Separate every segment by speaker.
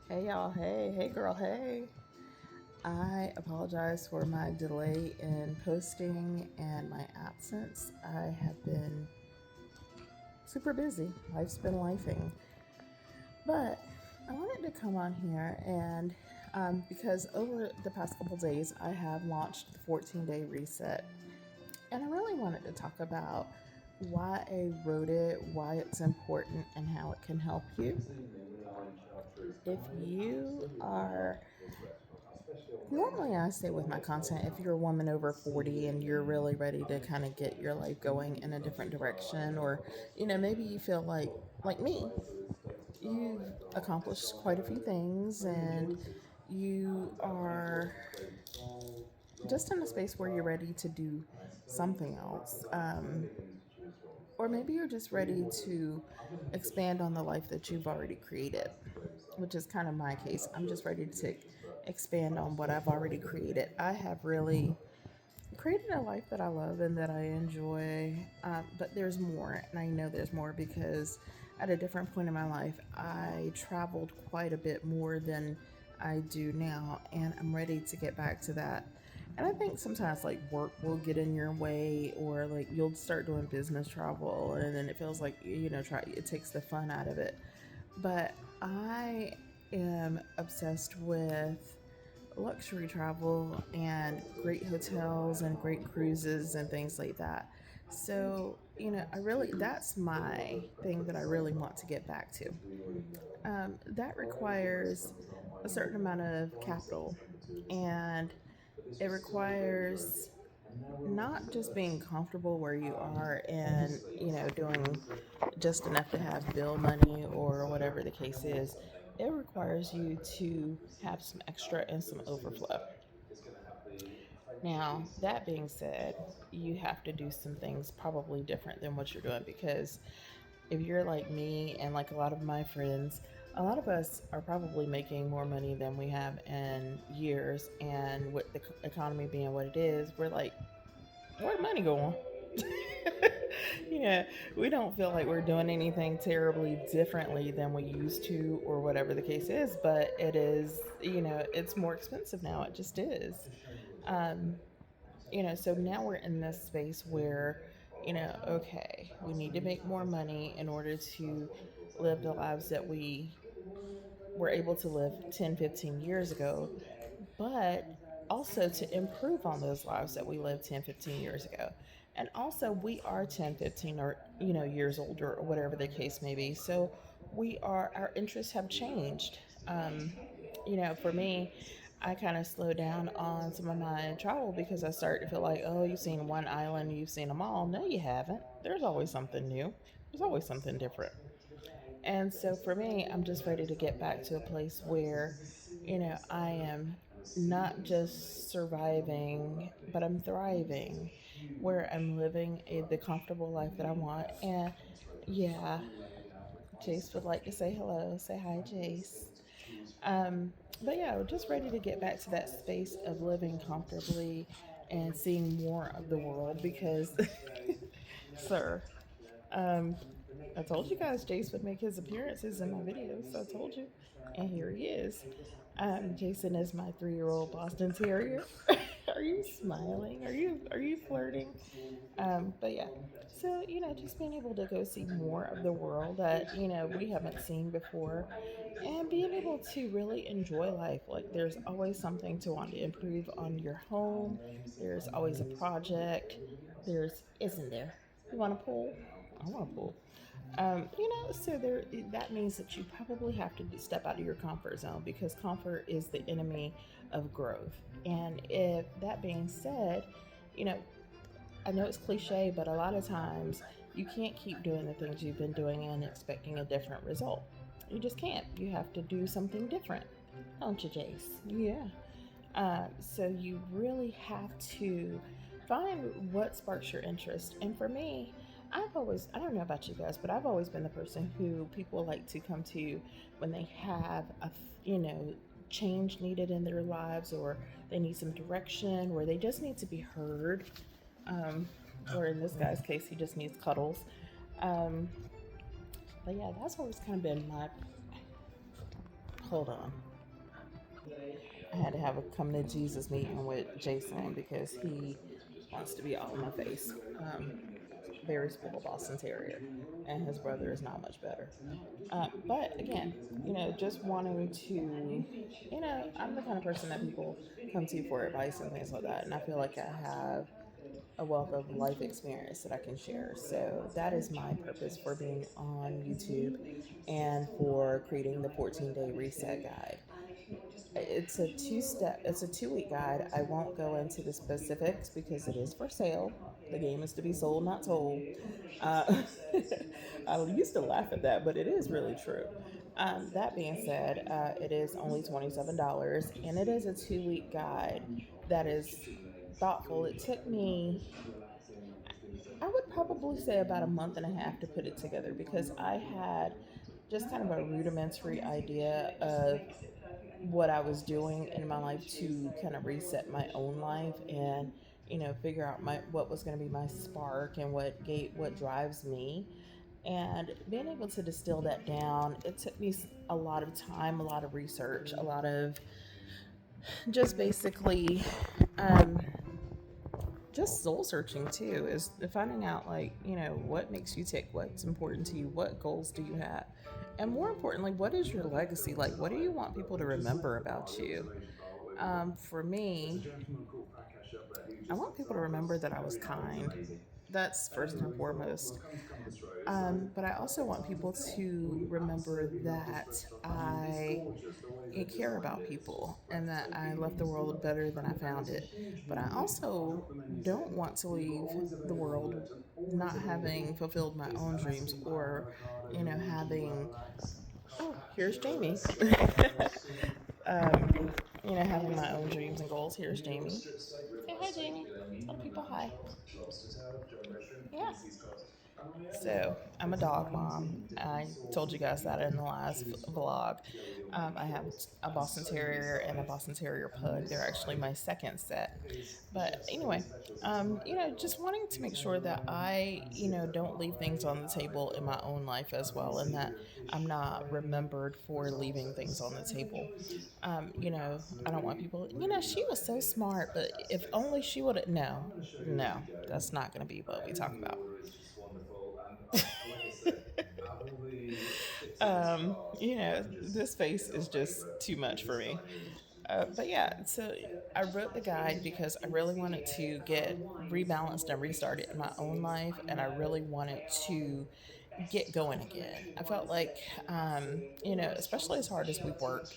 Speaker 1: Hey y'all, hey girl, hey. I apologize for my delay in posting and my absence. I have been super busy. Life's been lifing. But I wanted to come on here and because over the past couple days I have launched the 14-day reset. And I really wanted to talk about why I wrote it, why it's important, and how it can help you. If you are Normally, I say with my content, if you're a woman over 40 and you're really ready to kind of get your life going in a different direction, or maybe you feel like me, you've accomplished quite a few things and you are just in a space where you're ready to do something else. Or maybe you're just ready to expand on the life that you've already created, which is kind of my case. I'm just ready to expand on what I've already created. I have really created a life that I love and that I enjoy, but there's more, and I know there's more because at a different point in my life, I traveled quite a bit more than I do now, and I'm ready to get back to that. And I think sometimes like work will get in your way, or like you'll start doing business travel, and then it feels like try it takes the fun out of it. But I am obsessed with luxury travel and great hotels and great cruises and things like that. So, that's my thing that I really want to get back to. That requires a certain amount of capital, and it requires not just being comfortable where you are and, doing just enough to have bill money or whatever the case is. It requires you to have some extra and some overflow. Now, that being said, you have to do some things probably different than what you're doing because if you're like me and like a lot of my friends, a lot of us are probably making more money than we have in years. And with the economy being what it is, we're like, where'd the money go on? Yeah, we don't feel like we're doing anything terribly differently than we used to, or whatever the case is, but it is, it's more expensive now. It just is. Um, so now we're in this space where, okay, we need to make more money in order to live the lives that we were able to live 10, 15 years ago, but also to improve on those lives that we lived 10, 15 years ago. And also, we are 10, 15, or, years older, or whatever the case may be. So our interests have changed. Um, for me, I kind of slowed down on some of my travel because I started to feel like, oh, you've seen one island, you've seen them all. No, you haven't. There's always something new. There's always something different. And so for me, I'm just ready to get back to a place where, I am not just surviving, but I'm thriving, where I'm living the comfortable life that I want. And yeah, Jace would like to say hello. Say hi, Jace. Um, but yeah, we're just ready to get back to that space of living comfortably and seeing more of the world because, sir, um, I told you guys Jace would make his appearances in my videos. So I told you. And here he is. Jason is my 3-year-old Boston Terrier. Are you smiling? Are you flirting? But yeah. So, just being able to go see more of the world that, we haven't seen before and being able to really enjoy life. Like there's always something to want to improve on your home. There's always a project. There's isn't there? You want a pool? I want a pool. So that means that you probably have to step out of your comfort zone because comfort is the enemy of growth. And if that being said, you know, I know it's cliche, but a lot of times you can't keep doing the things you've been doing and expecting a different result. You just can't. You have to do something different, don't you, Jace? Yeah. So you really have to find what sparks your interest. And for me, I don't know about you guys, but I've always been the person who people like to come to when they have change needed in their lives, or they need some direction, or they just need to be heard. Um, or in this guy's case, he just needs cuddles. Um, but yeah, that's always kind of been my Hold on. I had to have a come to Jesus meeting with Jason because he wants to be all in my face. Very spoiled Boston Terrier, and his brother is not much better. But again, just wanting to, I'm the kind of person that people come to for advice and things like that. And I feel like I have a wealth of life experience that I can share. So that is my purpose for being on YouTube and for creating the 14-day reset guide. It's a 2 week guide. I won't go into the specifics because it is for sale. The game is to be sold, not told. uh, I used to laugh at that, but it is really true. That being said, it is only $27, and it is a 2 week guide that is thoughtful. It took me, I would probably say, about a month and a half to put it together because I had just kind of a rudimentary idea of what I was doing in my life to kind of reset my own life and figure out my what was going to be my spark and what drives me, and being able to distill that down. It took me a lot of time, a lot of research, a lot of just basically um, just soul searching too, is finding out, like, what makes you tick, what's important to you, what goals do you have, and more importantly, what is your legacy, like what do you want people to remember about you. For me, I want people to remember that I was kind. That's first and foremost. But I also want people to remember that I care about people and that I left the world better than I found it. But I also don't want to leave the world not having fulfilled my own dreams, or, having. Oh, here's Jamie. um, having my own dreams and goals. Here's Jamie. Say hi, Jamie. Tell people hi. Yeah. So I'm a dog mom. I told you guys that in the last vlog. I have a Boston Terrier and a Boston Terrier Pug. They're actually my second set. But anyway, just wanting to make sure that I, don't leave things on the table in my own life as well, and that I'm not remembered for leaving things on the table. I don't want people, she was so smart, but if only she would have. No, no, that's not going to be what we talk about. This face is just too much for me. But yeah, so I wrote the guide because I really wanted to get rebalanced and restarted in my own life, and I really wanted to get going again. I felt like, especially as hard as we work,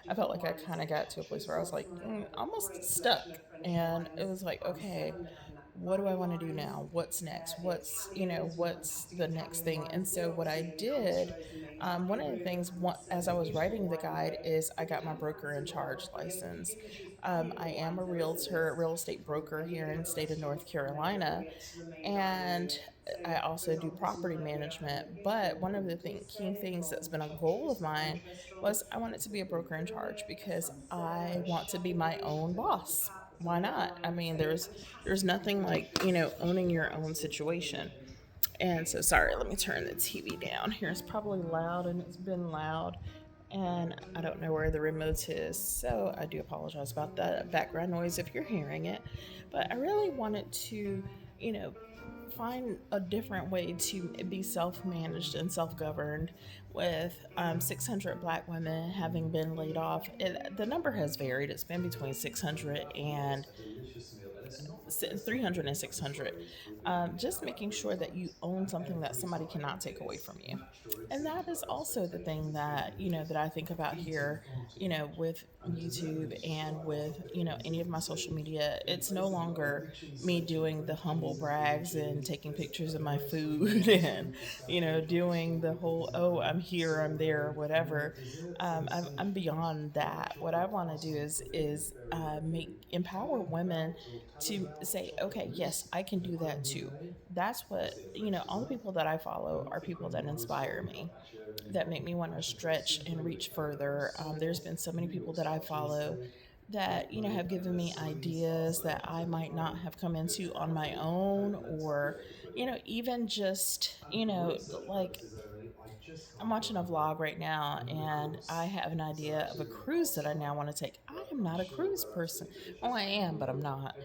Speaker 1: I felt like I kind of got to a place where I was like, almost stuck. And it was like, okay, what do I want to do now? What's next? What's the next thing? And so what I did, one of the things, as I was writing the guide, is I got my broker in charge license. I am a realtor, real estate broker here in the state of North Carolina, and I also do property management. But one of the key things that's been a goal of mine was I wanted to be a broker in charge because I want to be my own boss. Why not? I mean, there's nothing like, owning your own situation. And so, sorry, let me turn the TV down. Here, it's probably loud, and it's been loud, and I don't know where the remote is, so I do apologize about that background noise if you're hearing it. But I really wanted to, you know, find a different way to be self managed and self governed with 600 black women having been laid off. The number has varied, it's been between 600 and 300 and 600. Just making sure that you own something that somebody cannot take away from you. And that is also the thing that, that I think about here, with YouTube and with, any of my social media. It's no longer me doing the humble brags and taking pictures of my food and, doing the whole, oh, I'm here, I'm there, whatever. I'm beyond that. What I want to do is make empower women to say, okay, yes, I can do that too. That's what, all the people that I follow are people that inspire me, that make me want to stretch and reach further. There's been so many people that I follow that, have given me ideas that I might not have come into on my own, or, even just, like I'm watching a vlog right now and I have an idea of a cruise that I now want to take. I am not a cruise person. Well, I am, but I'm not.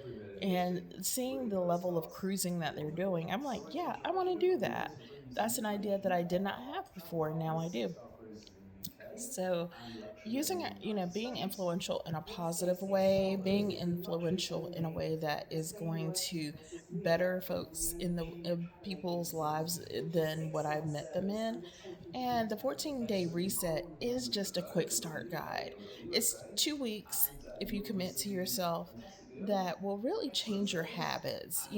Speaker 1: And seeing the level of cruising that they're doing, I'm like, yeah, I want to do that. That's an idea that I did not have before, and now I do. So, using it, being influential in a positive way, being influential in a way that is going to better folks in people's lives than what I've met them in. And the 14-day reset is just a quick start guide. It's 2 weeks if you commit to yourself that will really change your habits.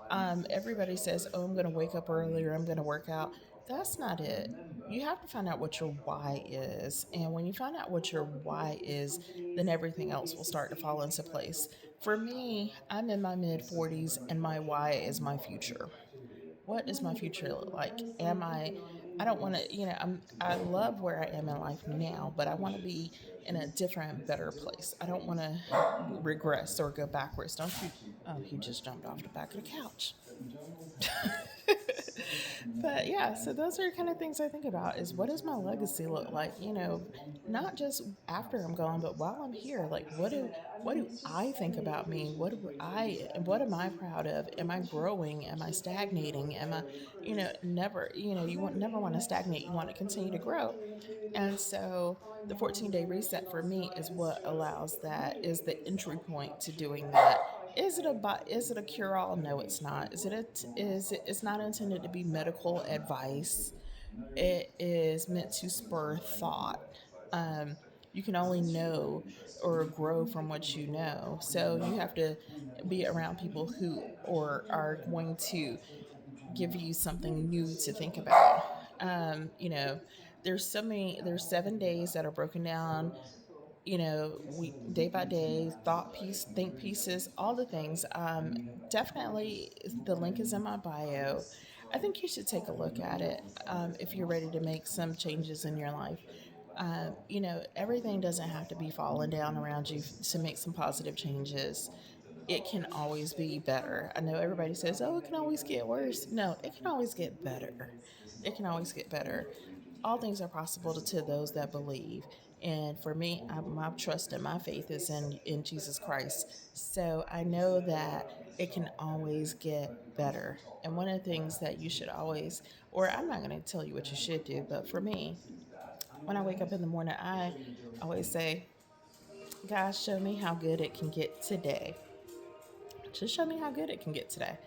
Speaker 1: Everybody says, "Oh, I'm going to wake up earlier, I'm going to work out." That's not it. You have to find out what your why is. And when you find out what your why is, then everything else will start to fall into place. For me, I'm in my mid 40s and my why is my future. What does my future look like? I don't want to, I love where I am in life now, but I want to be in a different, better place. I don't want to regress or go backwards. Don't you? Oh, he just jumped off the back of the couch. But yeah, so those are kind of things I think about is what does my legacy look like? Not just after I'm gone, but while I'm here. Like what do I think about me? What am I proud of? Am I growing? Am I stagnating? Am I, never, never want to stagnate. You want to continue to grow. And so the 14-day reset for me is what allows that, is the entry point to doing that. Is it a cure all? No, it's not. It's not intended to be medical advice. It is meant to spur thought. Um, you can only know or grow from what you know. So you have to be around people who or are going to give you something new to think about. There's 7 days that are broken down, we day by day, thought piece, think pieces, all the things. Definitely the link is in my bio. I think you should take a look at it, if you're ready to make some changes in your life. Everything doesn't have to be falling down around you to make some positive changes. It can always be better. I know everybody says, "Oh, it can always get worse." No, it can always get better. It can always get better. All things are possible to those that believe. And for me, my trust and my faith is in Jesus Christ. So I know that it can always get better. And one of the things that you should always, or I'm not going to tell you what you should do, but for me, when I wake up in the morning, I always say, "God, show me how good it can get today. Just show me how good it can get today."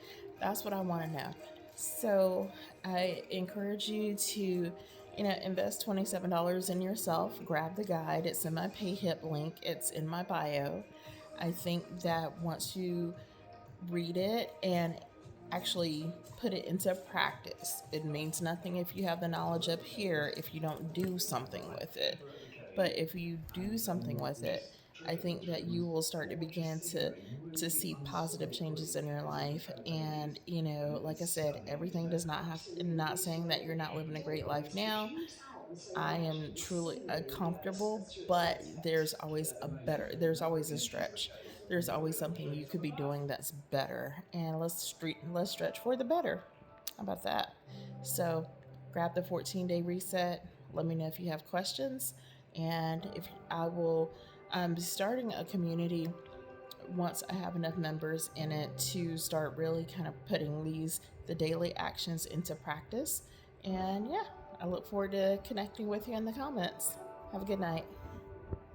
Speaker 1: That's what I want to know. So I encourage you to, invest $27 in yourself. Grab the guide. It's in my PayHip link. It's in my bio. I think that once you read it and actually put it into practice, it means nothing if you have the knowledge up here if you don't do something with it. But if you do something with it, I think that you will start to begin to see positive changes in your life. And like I said, everything does not have. Not saying that you're not living a great life now. I am truly comfortable, but there's always a stretch. There's always something you could be doing that's better, and let's stretch for the better. How about that? So, grab the 14-day reset. Let me know if you have questions, and if I will be starting a community once I have enough members in it to start really kind of putting the daily actions into practice. And yeah, I look forward to connecting with you in the comments. Have a good night.